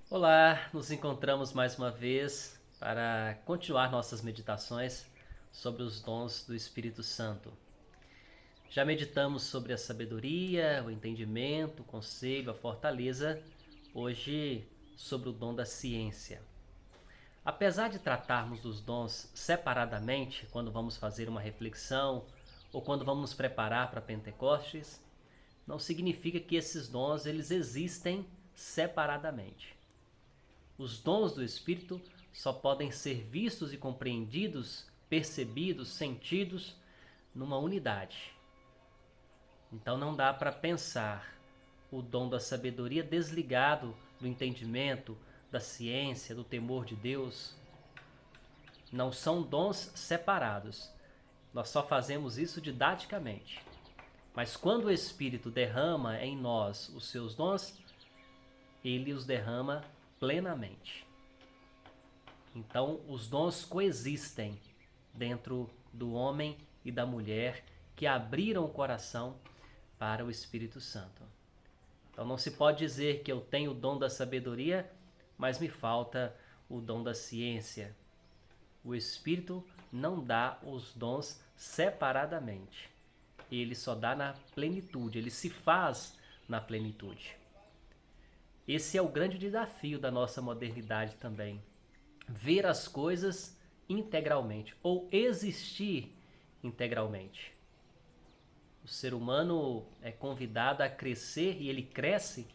Olá, nos encontramos mais uma vez para continuar nossas meditações sobre os dons do Espírito Santo. Já meditamos sobre a sabedoria, o entendimento, o conselho, a fortaleza, hoje sobre o dom da ciência. Apesar de tratarmos dos dons separadamente, quando vamos fazer uma reflexão ou quando vamos nos preparar para Pentecostes, não significa que esses dons eles existem separadamente. Os dons do Espírito só podem ser vistos e compreendidos, percebidos, sentidos numa unidade. Então não dá para pensar o dom da sabedoria desligado do entendimento, da ciência, do temor de Deus. Não são dons separados. Nós só fazemos isso didaticamente. Mas quando o Espírito derrama em nós os seus dons, ele os derrama plenamente. Então, os dons coexistem dentro do homem e da mulher que abriram o coração para o Espírito Santo. Então, não se pode dizer que eu tenho o dom da sabedoria, mas me falta o dom da ciência. O Espírito não dá os dons separadamente. Ele só dá na plenitude, ele se faz na plenitude. Esse é o grande desafio da nossa modernidade também. Ver as coisas integralmente ou existir integralmente. O ser humano é convidado a crescer e ele cresce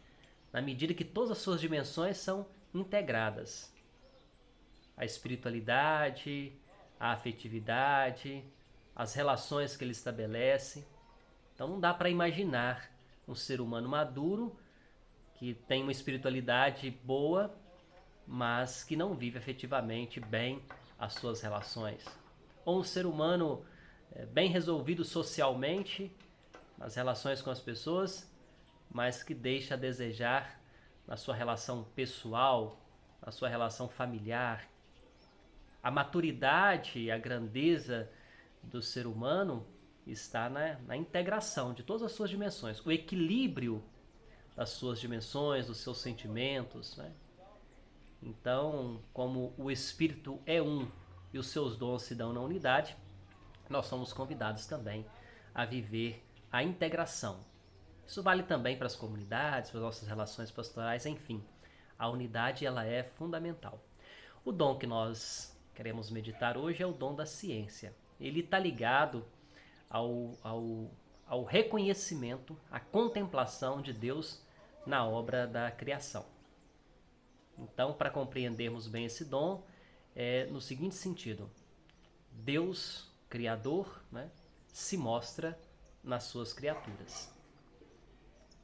na medida que todas as suas dimensões são integradas. A espiritualidade, a afetividade, as relações que ele estabelece. Então não dá para imaginar um ser humano maduro que tem uma espiritualidade boa, mas que não vive efetivamente bem as suas relações. Ou um ser humano bem resolvido socialmente, nas relações com as pessoas, mas que deixa a desejar na sua relação pessoal, na sua relação familiar. A maturidade e a grandeza do ser humano está na integração de todas as suas dimensões, o equilíbrio das suas dimensões, dos seus sentimentos, né? Então, como o Espírito é um e os seus dons se dão na unidade, nós somos convidados também a viver a integração. Isso vale também para as comunidades, para as nossas relações pastorais, enfim. A unidade ela é fundamental. O dom que nós queremos meditar hoje é o dom da ciência. Ele está ligado ao reconhecimento, à contemplação de Deus na obra da criação. Então, para compreendermos bem esse dom, é no seguinte sentido: Deus, Criador, né, se mostra nas suas criaturas.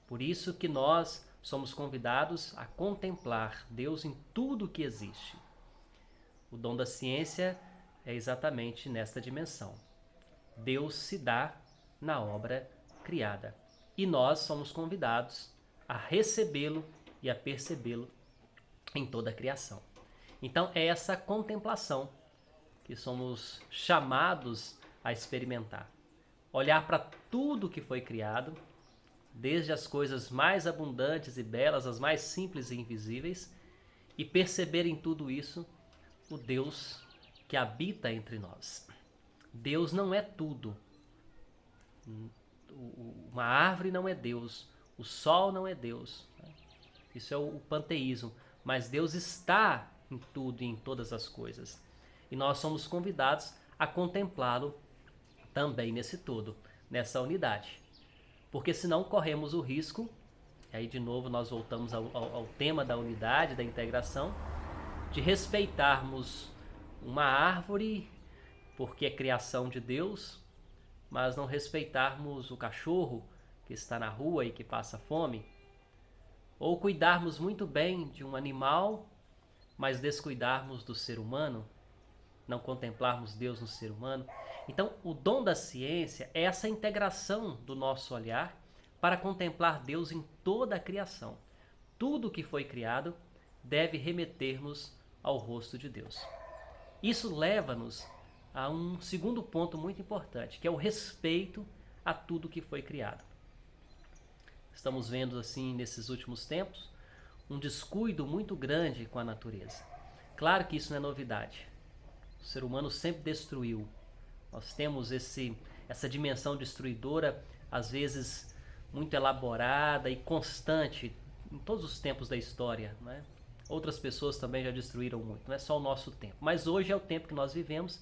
Por isso que nós somos convidados a contemplar Deus em tudo que existe. O dom da ciência é exatamente nesta dimensão. Deus se dá na obra criada. E nós somos convidados a recebê-lo e a percebê-lo em toda a criação. Então é essa contemplação que somos chamados a experimentar. Olhar para tudo que foi criado, desde as coisas mais abundantes e belas, as mais simples e invisíveis, e perceber em tudo isso o Deus que habita entre nós. Deus não é tudo. Uma árvore não é Deus, o sol não é Deus. Isso é o panteísmo. Mas Deus está em tudo e em todas as coisas. E nós somos convidados a contemplá-lo também nesse todo, nessa unidade. Porque senão corremos o risco, e aí de novo nós voltamos ao tema da unidade, da integração, de respeitarmos uma árvore porque é criação de Deus, mas não respeitarmos o cachorro que está na rua e que passa fome, ou cuidarmos muito bem de um animal, mas descuidarmos do ser humano, não contemplarmos Deus no ser humano. Então, o dom da ciência é essa integração do nosso olhar para contemplar Deus em toda a criação. Tudo que foi criado deve remeter-nos ao rosto de Deus. Isso leva-nos a um segundo ponto muito importante, que é o respeito a tudo que foi criado. Estamos vendo assim nesses últimos tempos um descuido muito grande com a natureza. Claro que isso não é novidade. O ser humano sempre destruiu. Nós temos essa dimensão destruidora, às vezes muito elaborada e constante em todos os tempos da história, né? Outras pessoas também já destruíram muito, não é só o nosso tempo. Mas hoje é o tempo que nós vivemos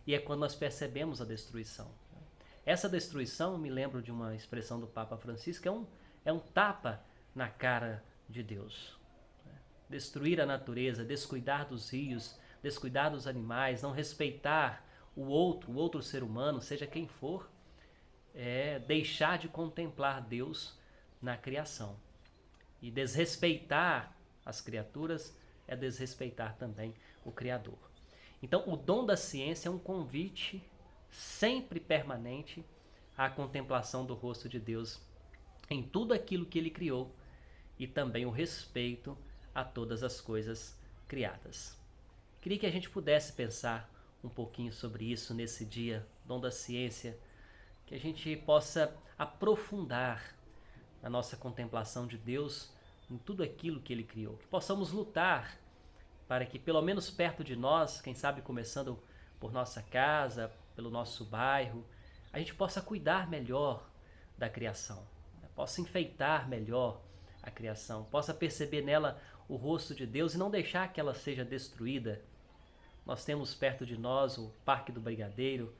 e é quando nós percebemos a destruição. Essa destruição, me lembro de uma expressão do Papa Francisco, é um tapa na cara de Deus. Destruir a natureza, descuidar dos rios, descuidar dos animais, não respeitar o outro ser humano, seja quem for, é deixar de contemplar Deus na criação. E desrespeitar as criaturas é desrespeitar também o Criador. Então, o dom da ciência é um convite sempre permanente à contemplação do rosto de Deus em tudo aquilo que Ele criou e também o respeito a todas as coisas criadas. Queria que a gente pudesse pensar um pouquinho sobre isso nesse dia, dom da ciência, que a gente possa aprofundar a nossa contemplação de Deus em tudo aquilo que Ele criou. Que possamos lutar para que, pelo menos perto de nós, quem sabe começando por nossa casa, pelo nosso bairro, a gente possa cuidar melhor da criação, possa enfeitar melhor a criação, possa perceber nela o rosto de Deus e não deixar que ela seja destruída. Nós temos perto de nós o Parque do Brigadeiro,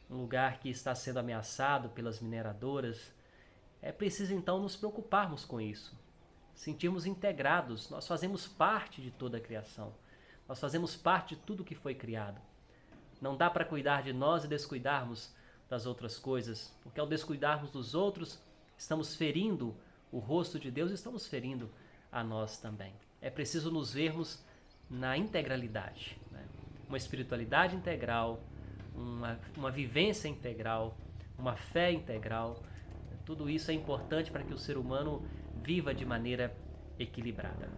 um lugar que está sendo ameaçado pelas mineradoras. É preciso então nos preocuparmos com isso, sentirmos integrados. Nós fazemos parte de toda a criação, nós fazemos parte de tudo que foi criado. Não dá para cuidar de nós e descuidarmos das outras coisas, porque ao descuidarmos dos outros, estamos ferindo o rosto de Deus e estamos ferindo a nós também. É preciso nos vermos na integralidade, né? Uma espiritualidade integral, uma vivência integral, uma fé integral. Tudo isso é importante para que o ser humano viva de maneira equilibrada.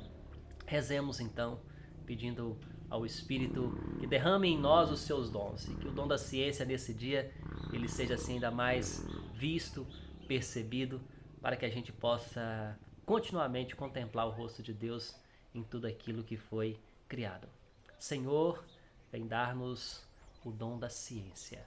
Rezemos então, pedindo ao Espírito que derrame em nós os seus dons e que o dom da ciência nesse dia ele seja assim ainda mais visto, percebido, para que a gente possa continuamente contemplar o rosto de Deus em tudo aquilo que foi criado. Senhor, vem dar-nos o dom da ciência.